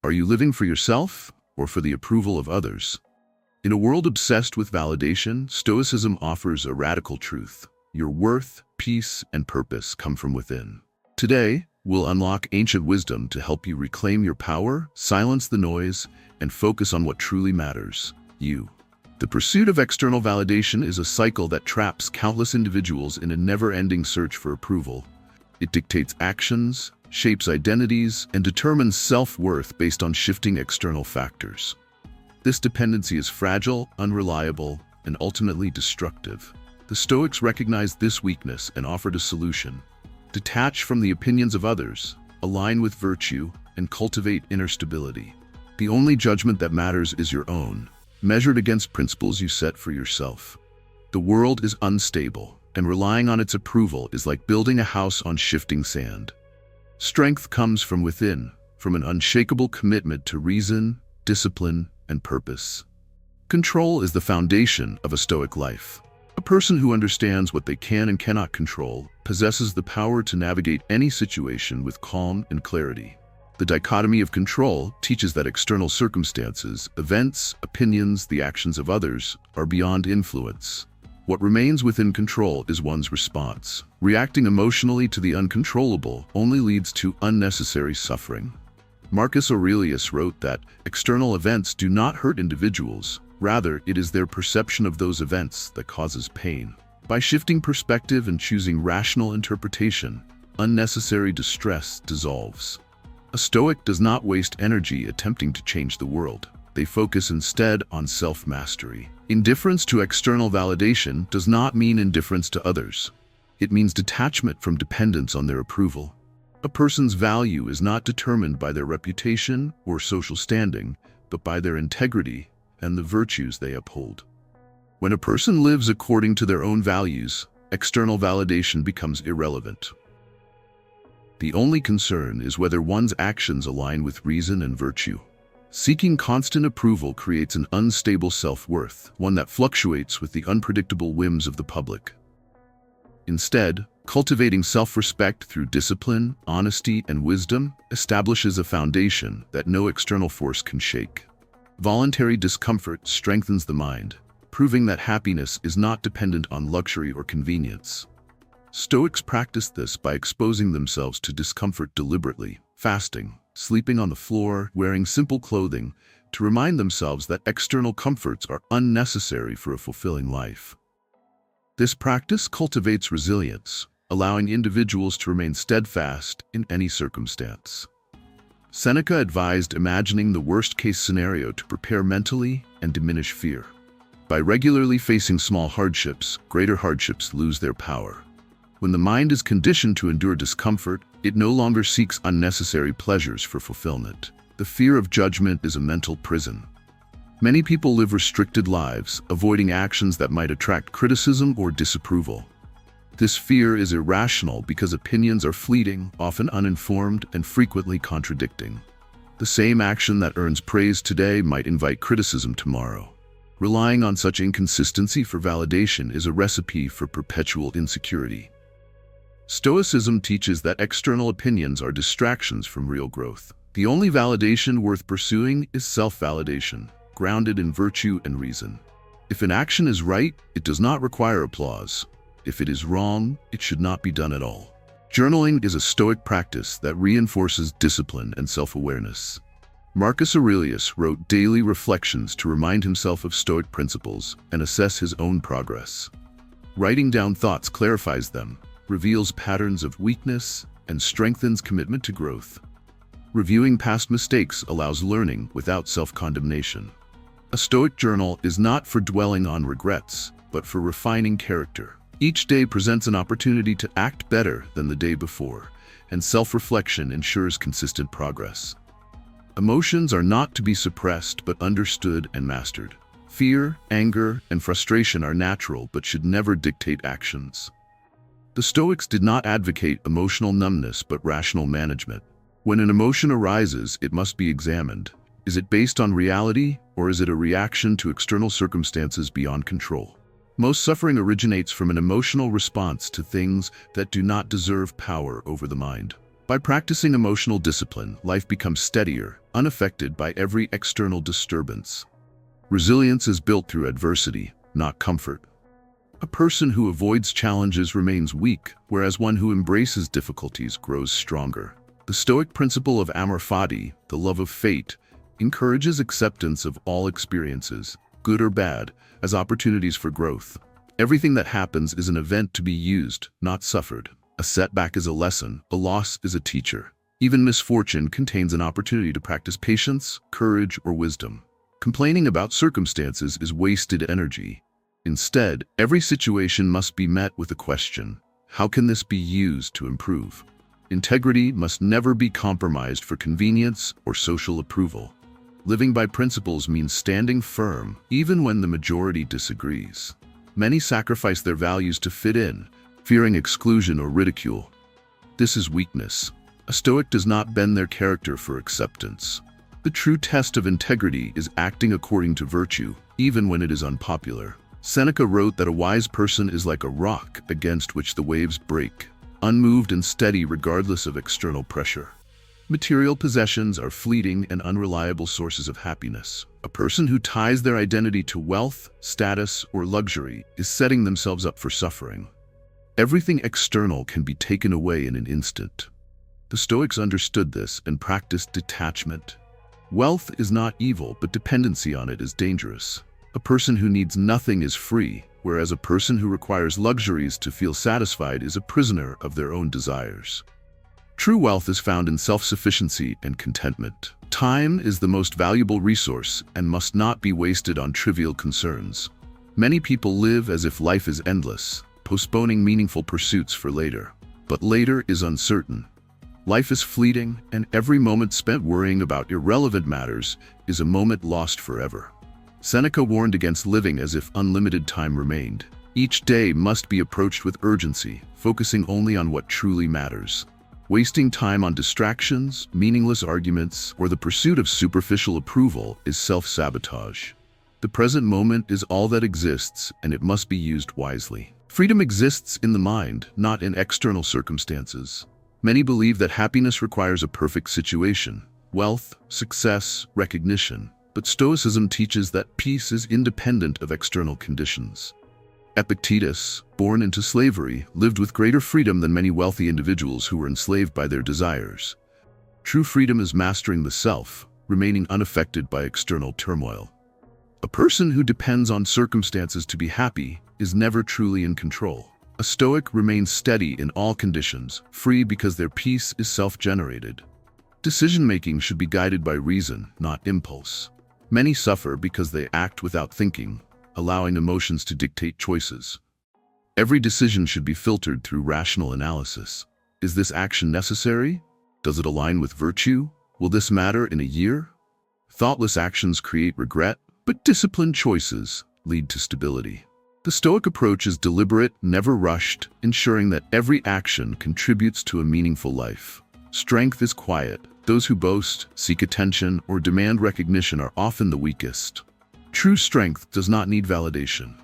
Are you living for yourself or for the approval of others? In a world obsessed with validation, Stoicism offers a radical truth. Your worth, peace, and purpose come from within. Today, we'll unlock ancient wisdom to help you reclaim your power, silence the noise, and focus on what truly matters, you. The pursuit of external validation is a cycle that traps countless individuals in a never-ending search for approval. It dictates actions, shapes identities, and determines self-worth based on shifting external factors. This dependency is fragile, unreliable, and ultimately destructive. The Stoics recognized this weakness and offered a solution. Detach from the opinions of others, align with virtue, and cultivate inner stability. The only judgment that matters is your own, measured against principles you set for yourself. The world is unstable, and relying on its approval is like building a house on shifting sand. Strength comes from within, from an unshakable commitment to reason, discipline, and purpose. Control is the foundation of a Stoic life. A person who understands what they can and cannot control possesses the power to navigate any situation with calm and clarity. The dichotomy of control teaches that external circumstances, events, opinions, the actions of others are beyond influence. What remains within control is one's response. Reacting emotionally to the uncontrollable only leads to unnecessary suffering. Marcus Aurelius wrote that external events do not hurt individuals. Rather, it is their perception of those events that causes pain. By shifting perspective and choosing rational interpretation, unnecessary distress dissolves. A Stoic does not waste energy attempting to change the world. They focus instead on self-mastery. Indifference to external validation does not mean indifference to others. It means detachment from dependence on their approval. A person's value is not determined by their reputation or social standing, but by their integrity and the virtues they uphold. When a person lives according to their own values, external validation becomes irrelevant. The only concern is whether one's actions align with reason and virtue. Seeking constant approval creates an unstable self-worth, one that fluctuates with the unpredictable whims of the public. Instead, cultivating self-respect through discipline, honesty, and wisdom establishes a foundation that no external force can shake. Voluntary discomfort strengthens the mind, proving that happiness is not dependent on luxury or convenience. Stoics practice this by exposing themselves to discomfort deliberately, fasting, sleeping on the floor, wearing simple clothing, to remind themselves that external comforts are unnecessary for a fulfilling life. This practice cultivates resilience, allowing individuals to remain steadfast in any circumstance. Seneca advised imagining the worst-case scenario to prepare mentally and diminish fear. By regularly facing small hardships, greater hardships lose their power. When the mind is conditioned to endure discomfort, it no longer seeks unnecessary pleasures for fulfillment. The fear of judgment is a mental prison. Many people live restricted lives, avoiding actions that might attract criticism or disapproval. This fear is irrational because opinions are fleeting, often uninformed, and frequently contradicting. The same action that earns praise today might invite criticism tomorrow. Relying on such inconsistency for validation is a recipe for perpetual insecurity. Stoicism teaches that external opinions are distractions from real growth. The only validation worth pursuing is self-validation, grounded in virtue and reason. If an action is right, it does not require applause. If it is wrong, it should not be done at all. Journaling is a Stoic practice that reinforces discipline and self-awareness. Marcus Aurelius wrote daily reflections to remind himself of Stoic principles and assess his own progress. Writing down thoughts clarifies them, reveals patterns of weakness, and strengthens commitment to growth. Reviewing past mistakes allows learning without self-condemnation. A Stoic journal is not for dwelling on regrets, but for refining character. Each day presents an opportunity to act better than the day before, and self-reflection ensures consistent progress. Emotions are not to be suppressed but understood and mastered. Fear, anger, and frustration are natural but should never dictate actions. The Stoics did not advocate emotional numbness but rational management. When an emotion arises, it must be examined. Is it based on reality, or is it a reaction to external circumstances beyond control? Most suffering originates from an emotional response to things that do not deserve power over the mind. By practicing emotional discipline, life becomes steadier, unaffected by every external disturbance. Resilience is built through adversity, not comfort. A person who avoids challenges remains weak, whereas one who embraces difficulties grows stronger. The Stoic principle of amor fati, the love of fate, encourages acceptance of all experiences, good or bad, as opportunities for growth. Everything that happens is an event to be used, not suffered. A setback is a lesson, a loss is a teacher. Even misfortune contains an opportunity to practice patience, courage, or wisdom. Complaining about circumstances is wasted energy. Instead, every situation must be met with the question, how can this be used to improve? Integrity must never be compromised for convenience or social approval. Living by principles means standing firm, even when the majority disagrees. Many sacrifice their values to fit in, fearing exclusion or ridicule. This is weakness. A Stoic does not bend their character for acceptance. The true test of integrity is acting according to virtue, even when it is unpopular. Seneca wrote that a wise person is like a rock against which the waves break, unmoved and steady regardless of external pressure. Material possessions are fleeting and unreliable sources of happiness. A person who ties their identity to wealth, status, or luxury is setting themselves up for suffering. Everything external can be taken away in an instant. The Stoics understood this and practiced detachment. Wealth is not evil, but dependency on it is dangerous. A person who needs nothing is free, whereas a person who requires luxuries to feel satisfied is a prisoner of their own desires. True wealth is found in self-sufficiency and contentment. Time is the most valuable resource and must not be wasted on trivial concerns. Many people live as if life is endless, postponing meaningful pursuits for later. But later is uncertain. Life is fleeting, and every moment spent worrying about irrelevant matters is a moment lost forever. Seneca warned against living as if unlimited time remained. Each day must be approached with urgency, focusing only on what truly matters. Wasting time on distractions, meaningless arguments, or the pursuit of superficial approval is self-sabotage. The present moment is all that exists, and it must be used wisely. Freedom exists in the mind, not in external circumstances. Many believe that happiness requires a perfect situation, wealth, success, recognition. But Stoicism teaches that peace is independent of external conditions. Epictetus, born into slavery, lived with greater freedom than many wealthy individuals who were enslaved by their desires. True freedom is mastering the self, remaining unaffected by external turmoil. A person who depends on circumstances to be happy is never truly in control. A Stoic remains steady in all conditions, free because their peace is self-generated. Decision-making should be guided by reason, not impulse. Many suffer because they act without thinking, allowing emotions to dictate choices. Every decision should be filtered through rational analysis. Is this action necessary? Does it align with virtue? Will this matter in a year? Thoughtless actions create regret, but disciplined choices lead to stability. The Stoic approach is deliberate, never rushed, ensuring that every action contributes to a meaningful life. Strength is quiet. Those who boast, seek attention, or demand recognition are often the weakest. True strength does not need validation.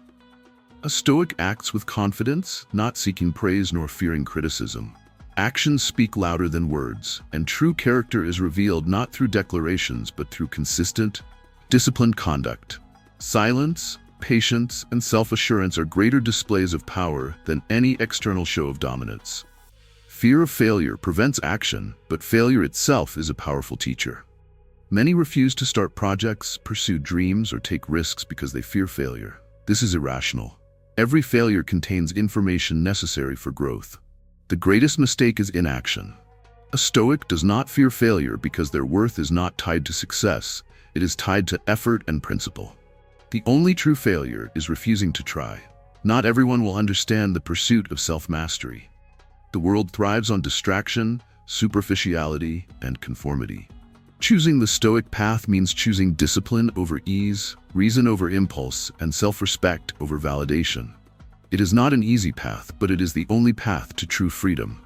A Stoic acts with confidence, not seeking praise nor fearing criticism. Actions speak louder than words, and true character is revealed not through declarations but through consistent, disciplined conduct. Silence, patience, and self-assurance are greater displays of power than any external show of dominance. Fear of failure prevents action, but failure itself is a powerful teacher. Many refuse to start projects, pursue dreams, or take risks because they fear failure. This is irrational. Every failure contains information necessary for growth. The greatest mistake is inaction. A Stoic does not fear failure because their worth is not tied to success. It is tied to effort and principle. The only true failure is refusing to try. Not everyone will understand the pursuit of self-mastery. The world thrives on distraction, superficiality, and conformity. Choosing the Stoic path means choosing discipline over ease, reason over impulse, and self-respect over validation. It is not an easy path, but it is the only path to true freedom.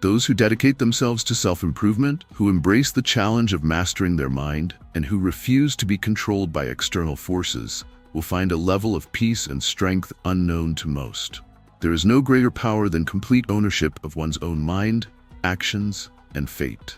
Those who dedicate themselves to self-improvement, who embrace the challenge of mastering their mind, and who refuse to be controlled by external forces, will find a level of peace and strength unknown to most. There is no greater power than complete ownership of one's own mind, actions, and fate.